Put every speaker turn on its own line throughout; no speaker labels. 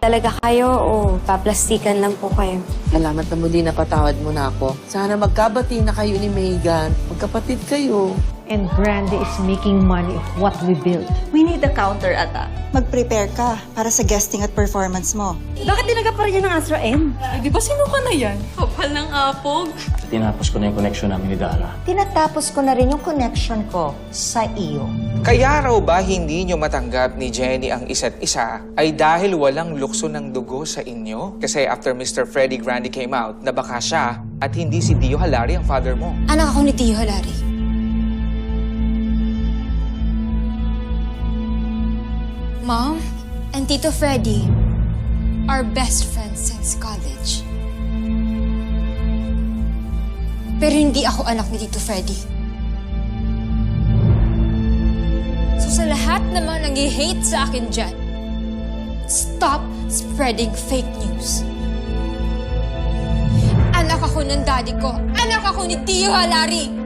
talaga kayo o paplastikan lang po kayo?
Salamat na muli napatawad mo na ako. Sana magkabati na kayo ni Megan. Magkapatid kayo.
And Brandy is making money of what we built.
We need a counter, Ata.
Mag-prepare ka para sa guesting at performance mo.
Bakit tinaga pa rin yan ng Astro M?
Di ba sino ka na yan?
Kapal ng apog.
Tinapos ko na yung connection namin ni Dara.
Tinatapos ko na rin yung connection ko sa iyo.
Kaya raw ba hindi nyo matanggap ni Jenny ang isa't isa ay dahil walang lukso ng dugo sa inyo? Kasi after Mr. Freddy Grande came out, na baka siya at hindi si Dio Halari ang father mo.
Anak ako ni Tio Halari. Mom and Tito Freddy are best friends since college. Pero hindi ako anak ni Tito Freddy. So sa lahat naman nag-hate sa akin dyan, stop spreading fake news. Anak ako ng daddy ko. Anak ako ni Tio Halari.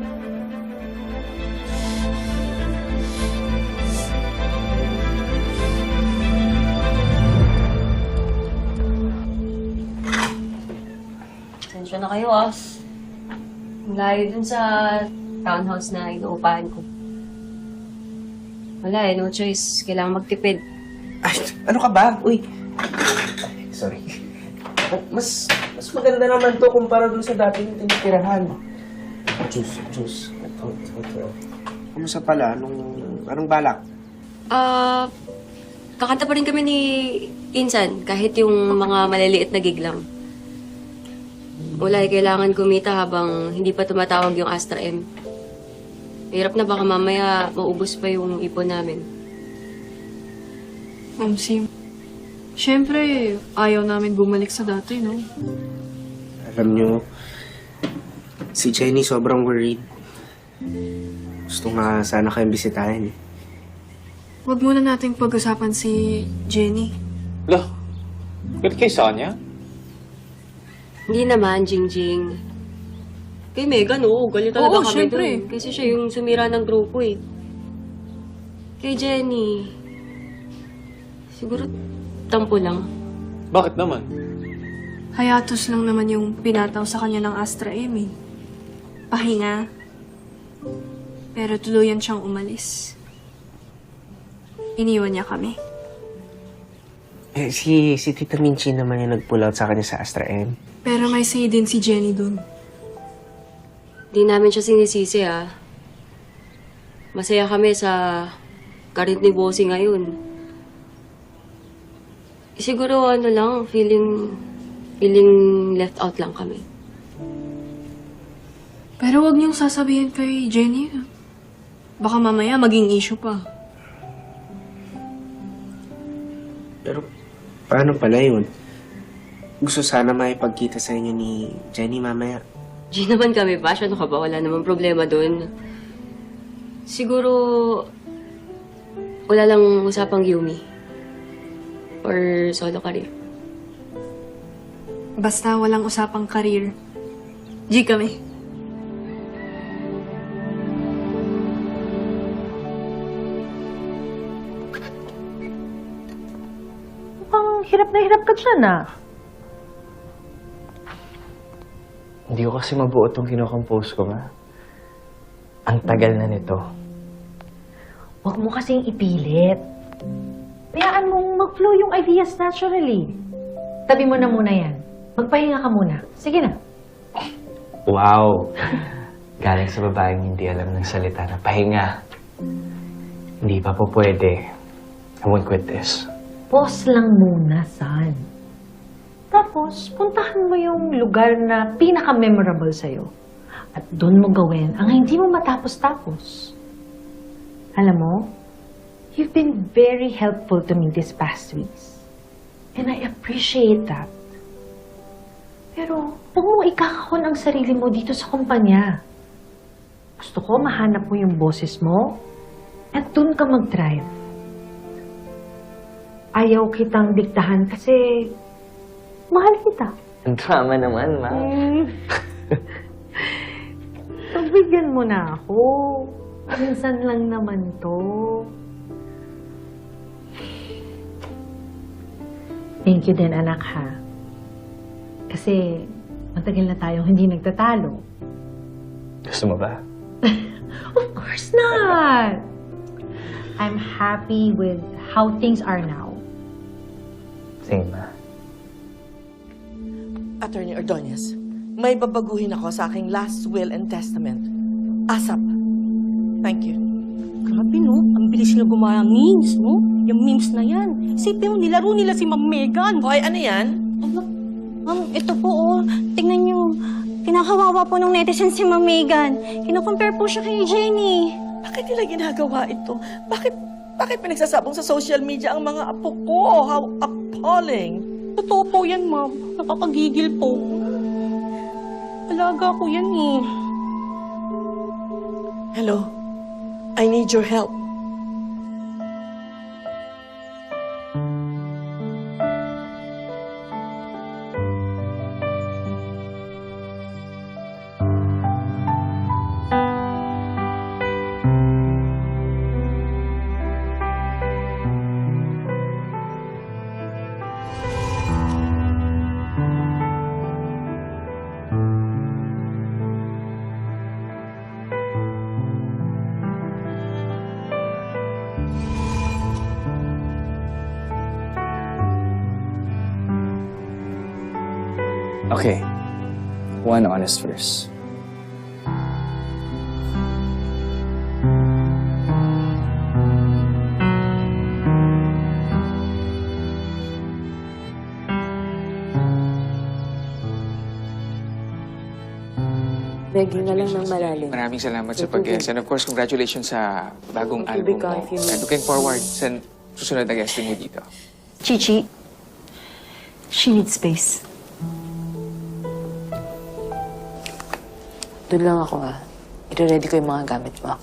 Sensya na kayo, Os. Layo dun sa townhouse na inuupahan ko. Wala no choice. Kailangan magtipid.
Ay, ano ka ba? Uy. Sorry. Mas maganda naman to kumpara dun sa dating tinitirahan. Juice. Ito. Kumusta pala? Anong balak?
Kakanta pa rin kami ni Insan, kahit yung mga maliliit na gig lang. Wala, kailangan kumita habang hindi pa tumatawag yung Astra M. Hirap na baka mamaya maubos pa yung ipon namin.
Sim, syempre, ayaw namin bumalik sa dati, no?
Alam nyo, si Jenny sobrang worried. Gusto nga sana kayong bisitahin.
Huwag muna nating pag-usapan si Jenny.
Lah, galit kayo sa kanya?
Hindi naman, Jingjing. Kay Megan, galit talaga
Oo,
kami
syempre.
dun. Kasi siya yung sumira ng grupo eh. Kay Jenny, siguro tampo lang.
Bakit naman?
Hayatos lang naman yung pinataw sa kanya ng Astra M, eh. Pahinga. Pero tuluyan siyang umalis. Iniwan niya kami.
Si Tita Minchi naman yung nag-pull out sa kanya sa Astra M.
Pero may say din si Jenny dun.
Di namin siya sinisisi, ah. Masaya kami sa karit ni Bossy ngayon. Siguro, feeling left out lang kami.
Pero wag niyong sasabihin kay Jenny. Baka mamaya maging issue pa.
Pero paano pala yun? Gusto sana maipagkita sa inyo ni Jenny mamaya.
Di naman kami, Bash. Ano ka ba? Wala namang problema dun. Siguro, wala lang usapang Yumi. Or solo career.
Basta walang usapang career. G kami.
Mukhang hirap na hirap ka dyan, ah.
Hindi ko kasi mabuo itong kinocompose ko, ma. Ang tagal na nito.
Huwag mo kasing ipilit. Hayaan mong mag-flow yung ideas naturally. Tabi mo na muna yan. Magpahinga ka muna. Sige na.
Wow! Galing sa babaeng hindi alam ng salita na pahinga. Hindi pa po pwede. I won't quit this.
Pause lang muna, son. Tapos, puntahan mo yung lugar na pinaka-memorable sa'yo. At doon mo gawin ang hindi mo matapos-tapos. Alam mo, you've been very helpful to me these past weeks. And I appreciate that. Pero, huwag mo ikakahon ang sarili mo dito sa kumpanya. Gusto ko mahanap mo yung boses mo at doon ka mag-thrive. Ayaw kitang diktahan kasi mahal kita.
Ang drama naman, ma.
Pagbigyan mo na ako. Minsan lang naman to. Thank you din, anak, ha? Kasi matagal na tayong hindi nagtatalo.
Gusto mo ba?
Of course not! I'm happy with how things are now.
Same, ma.
Attorney Ordonez, may babaguhin ako sa aking last will and testament. ASAP. Thank you.
Grabe no, ang bilis nila gumawa ng memes, no? Yung memes na yan. Isipin mo, nilaro nila si Ma'am Megan.
Hoy, ano yan?
Ma'am, ito po oh. Tingnan nyo. Kinakawawa po ng netizen si Ma'am Megan. Kino-compare po siya kay Jenny.
Bakit nila ginagawa ito? Bakit pinagsasabong sa social media ang mga apo ko? How appalling!
Totoo po yan, ma'am. Nakakagigil po. Alaga ko yan eh.
Hello? I need your help.
Okay. One honest verse.
Begging na lang ng malalim.
Maraming salamat sa pag-guest. And of course, congratulations sa bagong album mo. And looking forward sa susunod na guesting mo dito.
Chichi, she needs space.
Doon lang ako, ha? I-ready ko yung mga gamit mo.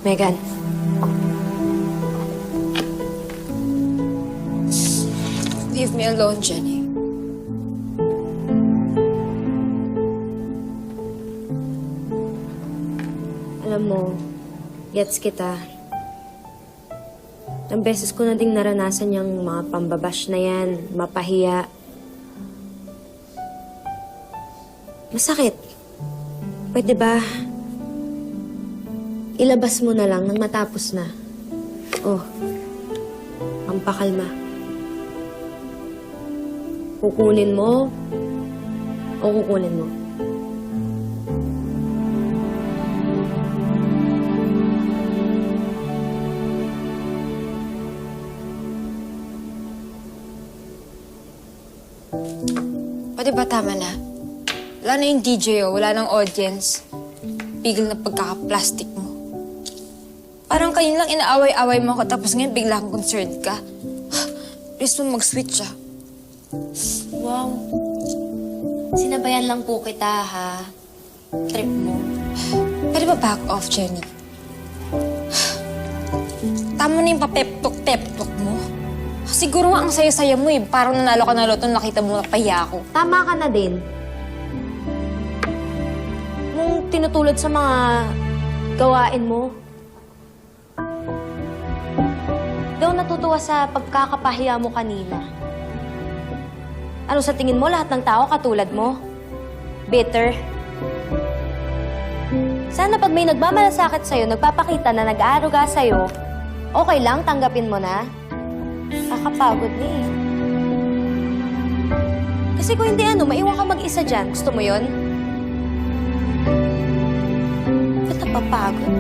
Megan.
Leave me alone, Jenny.
Alam mo, gets kita. Ang beses ko na ding naranasan yung mga pambabash na yan, mapahiya. Masakit. Pwede ba, ilabas mo na lang nang matapos na. Oh, pampakalma. Kukunin mo o kukunin mo?
Pwede ba tama na? Wala na yung DJ, wala nang audience. Pigil na pagkaka-plastic mo. Parang kanina lang inaaway-away mo ako tapos ngayon bigla kang concerned ka. Please mo mag-switch ah.
Wow. Sinabayan lang po kita, ha? Trip mo.
Pwede ba back off, Jenny? Tama na yung papeptok-teptok mo. Siguro nga ang saya-saya mo eh. Parang nanalo ka na loto, nakita mo napahiya ako.
Tama ka na din. Mong tinutulad sa mga gawain mo. Daw natutuwa sa pagkakapahiya mo kanina. Ano sa tingin mo, lahat ng tao katulad mo? Bitter? Sana pag may nagmamalasakit sa'yo, nagpapakita na nag-aaruga sa'yo, okay lang, tanggapin mo na. Kakapagod na eh. Kasi kung hindi maiwan ka mag-isa dyan. Gusto mo yun? Ba't napapagod?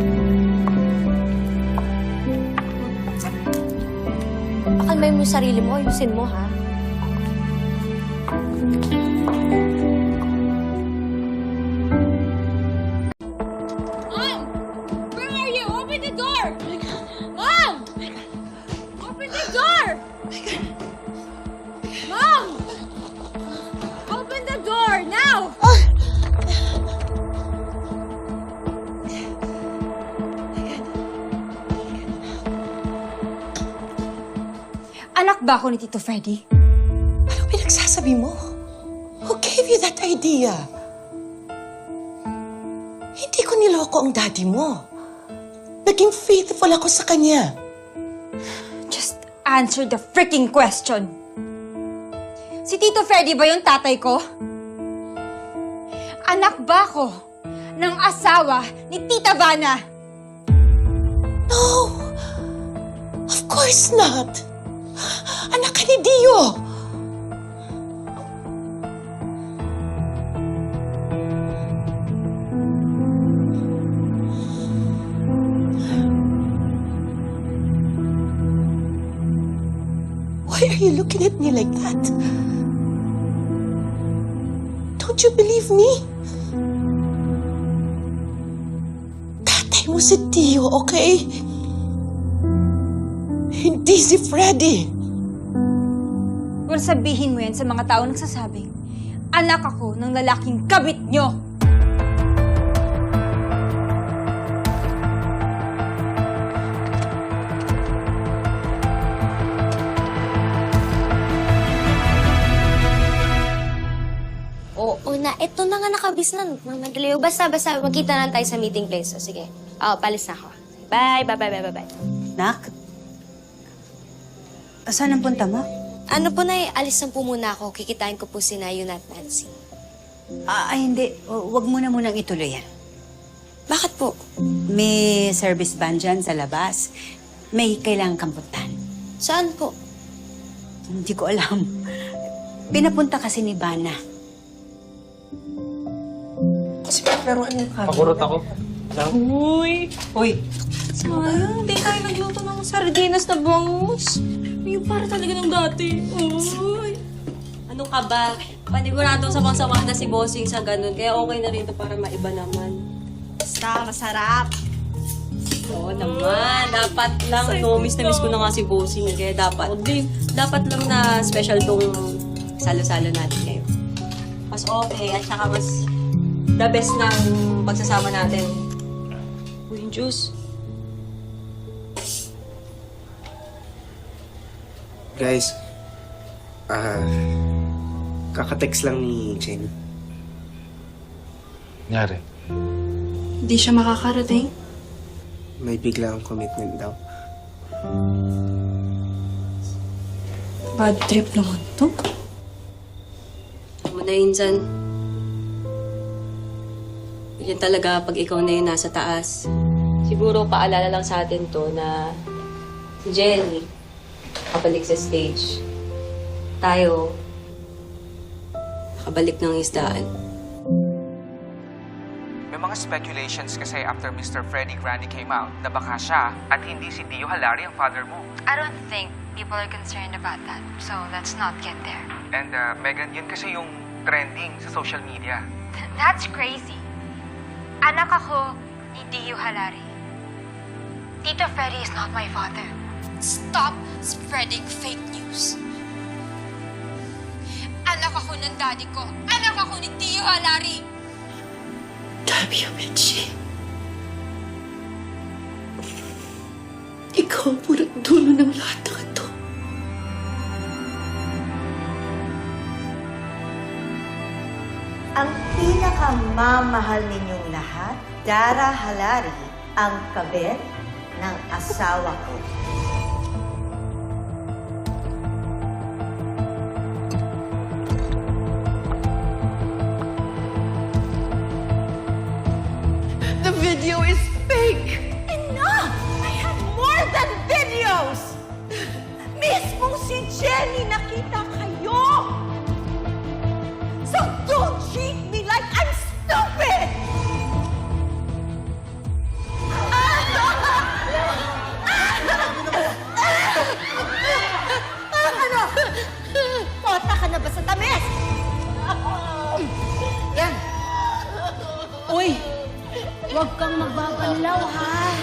Pakalmay mo yung sarili mo, ayusin mo, ha?
Mom! Where are you? Open the door! Mom! Open the door! Mom! Open the door now! Anak ba ako ni Tito Freddy?
Ano pinagsasabi mo? Who gave you that idea? Hindi ko niloko ang daddy mo. Naging faithful ako sa kanya.
Just answer the freaking question. Si Tito Freddy ba yung tatay ko? Anak ba ako ng asawa ni Tita Vanna?
No! Of course not! Anak ka ni Dio! Why are you looking at me like that? Don't you believe me? Tatay mo si Dio, okay? Hindi si Freddy.
Well, sabihin mo yan sa mga tao nagsasabing, anak ako ng lalaking kabit nyo.
Oo na, ito na nga nakabis na. Madali. Basta, magkita lang tayo sa meeting place. O, sige. Palis na ako. Bye.
Nak? Saan ang punta mo?
Ano po na alis na po muna ako. Kikitain ko po si Nayon at Nancy.
Ay, hindi. Huwag mo na munang ituloy yan.
Bakit po?
May service van dyan sa labas. May kailangan kang puntahan.
Saan po?
Hindi ko alam. Pinapunta kasi ni Vanna.
Kasi paglaruan yung kami.
Pakurot ako.
Uy!
Sayang, hindi tayo nagluto ng sardinas na bangus. Yung para talaga ng dati. Uy!
Ano ka ba? Paniguradong samang-sama na si Bossing sa ganun. Kaya okay na rito para maiba naman.
Basta, masarap.
Oo naman. Dapat lang. Miss na miss ko na nga si Bossing. Kaya dapat lang na special tong salo-salo natin ngayon. Mas okay at saka mas the best ng pagsasama natin. Uy, yung juice.
Guys, kaka-text lang ni Jenny.
Nangyari?
Hindi siya makakarating.
May biglang commitment daw.
Bad trip naman to.
Mo na Insan. Yan talaga pag ikaw na yung nasa taas. Siguro paalala lang sa atin to na si Jenny nakabalik sa stage. Tayo nakabalik ng isdaan.
May mga speculations kasi after Mr. Freddy Grande came out na baka siya at hindi si Dio Halari ang father mo.
I don't think people are concerned about that. So, let's not get there.
And Megan, yun kasi yung trending sa social media.
That's crazy. Anak ako ni Dio Halari. Tito Freddy is not my father. Stop spreading fake news. Anak ako ng daddy ko. Anak ako ni Dio Halari.
Mitchie. Ikaw ang punot dulo ng lahat ng ito.
Ang pinakamamahal ninyong lahat, Dara Halari, ang kabit ng asawa ko.
The video is fake! Enough! I have more than videos! Mismong si Jenny nakita kayo! So don't treat me like I'm stupid!
Ano? Kota ka na ba sa tamis? Yan.
Uy! Huwag kang magbabanlaw, ha?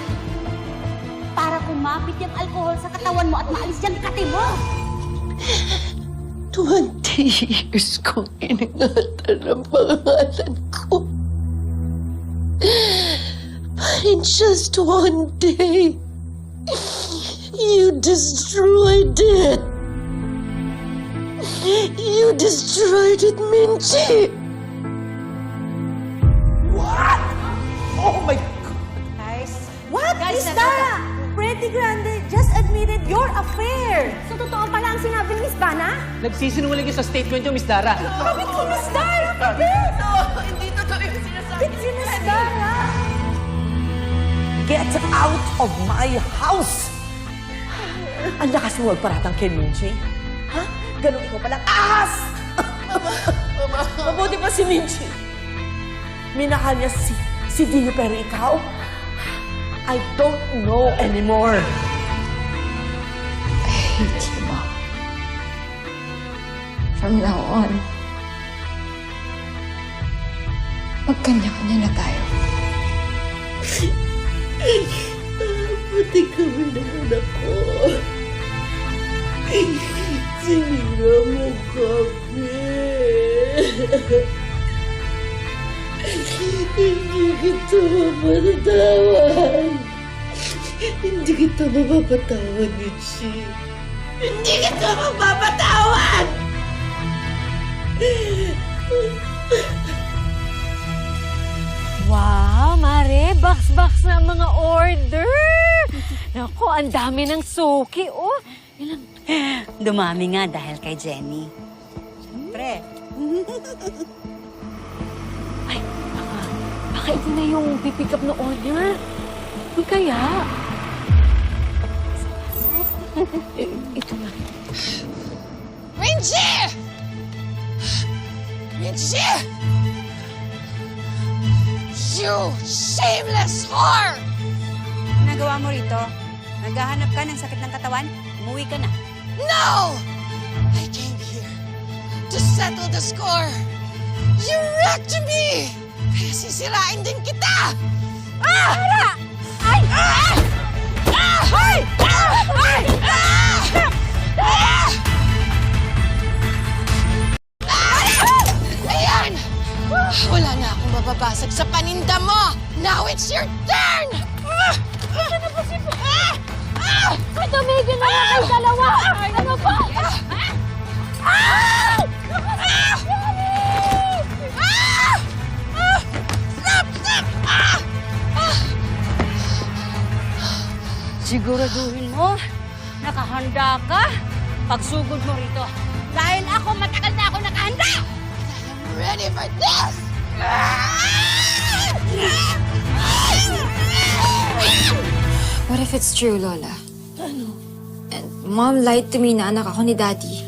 Para kumapit yung alkohol sa katawan mo at maalis yung kati mo.
20 years kong iningatan ang pangalan ko. But in just one day, you destroyed it. You destroyed it, Minchi!
Oh my God!
What? Miss Dara! Freddy Grande just admitted your affair! So, totoo pala ang sinabi ni Miss Bana?
Nagsisinungaling yung sa statement yung Miss Dara.
Kapit ko, Miss Dara! Kapit!
Hindi totoo yung sinasabi.
Kapit si Miss Dara!
Get out of my house! Ang lakas mo magparatang kay Minchi. Ha? Ganun ikaw palang ahas! Mabuti pa si Minchi. Minahal niya si Dio, pero ikaw, I don't know anymore.
I hate you, Mom. From now on, magkanya-kanya na tayo.
Pati kami ng anak ko. Sinira mo kami. Hindi kita mapapatawan. Hindi kita mapapatawan, Mitzi. Hindi kita mapapatawan!
Wow, Mare! Box-box na ang mga order! Naku, ang dami ng suki, oh!
Dumami nga dahil kay Jenny. Siyempre.
Baka ito na yung pipick up na order. Hindi kaya? Ito na.
Minchi! Minchi! You shameless whore!
Nagawa mo rito? Naghahanap ka ng sakit ng katawan? Umuwi ka na.
No! I came here to settle the score. You wrecked me! Kaya sisirain din kita! Ah! Ay! Ah! Ah! Ay! Ah! Ay! Ah! Ah! Ah! Ayan! Wala na akong mababasag sa paninda mo! Now it's your turn! Ah! Ano ba si... Ah! Ah!
Ay, tumigil na nga kayo dalawa! Ano ba?
Ah! Ah! Ah! Stop! Stop! Ah! Ah!
Siguraduhin mo, nakahanda ka. Pagsugod mo rito. Dahil ako, matagal na ako nakahanda!
I'm ready for this!
What if it's true, Lola? Ano? And Mom lied to me na anak ako ni Daddy.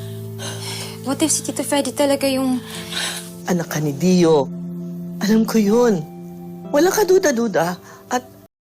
What if si Tito Freddy talaga yung...
Anak ka ni Dio. Alam ko yun. Wala ka duda-duda. At